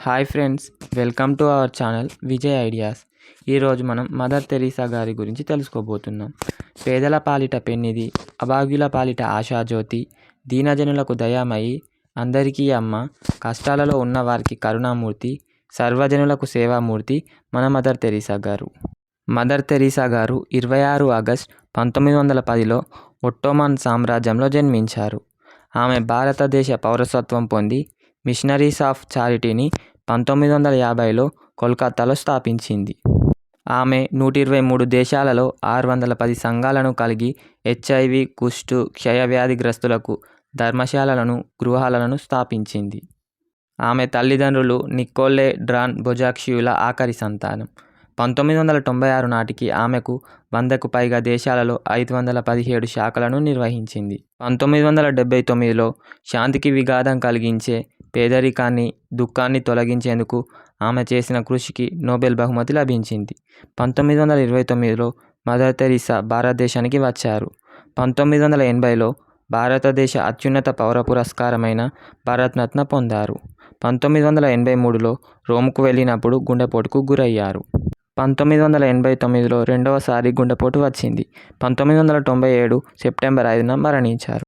Hi friends, welcome to our channel Vijay ideas. ఈరోజు మనం mother Teresa గారి గురించి తెలుసుకోబోతున్నాం. పేదల పాలిట పెన్నిది, అభాగ్యుల పాలిట ఆశాజ్యోతి, దీనజనులకు దయామయి, అందరికీ అమ్మ, కష్టాలలో ఉన్నవారికి కరుణామూర్తి, సర్వజనులకు సేవామూర్తి మన మదర్ తెరీసా గారు. మదర్ తెరీసా గారు 26 ఆగస్టు 1910లో ఒట్టోమన్ సామ్రాజ్యంలో జన్మించారు. ఆమె భారతదేశ పౌరసత్వం పొంది మిషనరీస్ ఆఫ్ చారిటీని 1950లో కోల్కతాలో స్థాపించింది. ఆమె 123 దేశాలలో 610 సంఘాలను కలిగి HIV, కుష్టు, క్షయవ్యాధిగ్రస్తులకు ధర్మశాలలను, గృహాలను స్థాపించింది. ఆమె తల్లిదండ్రులు నికోలే డ్రాన్ బొజాక్షియుల ఆఖరి సంతానం. 1996 నాటికి ఆమెకు 100కు పైగా దేశాలలో 517 శాఖలను నిర్వహించింది. 1979లో శాంతికి విఘాతం కలిగించే పేదరికాన్ని, దుఃఖాన్ని తొలగించేందుకు ఆమె చేసిన కృషికి నోబెల్ బహుమతి లభించింది. 1929లో మదర్ తెరీసా భారతదేశానికి వచ్చారు. 1980లో భారతదేశ అత్యున్నత పౌర పురస్కారమైన భారతరత్న పొందారు. 1983లో రోమ్కు వెళ్ళినప్పుడు గుండెపోటుకు గురయ్యారు. 1989లో రెండవసారి గుండెపోటు వచ్చింది. 1997 సెప్టెంబర్ 5న మరణించారు.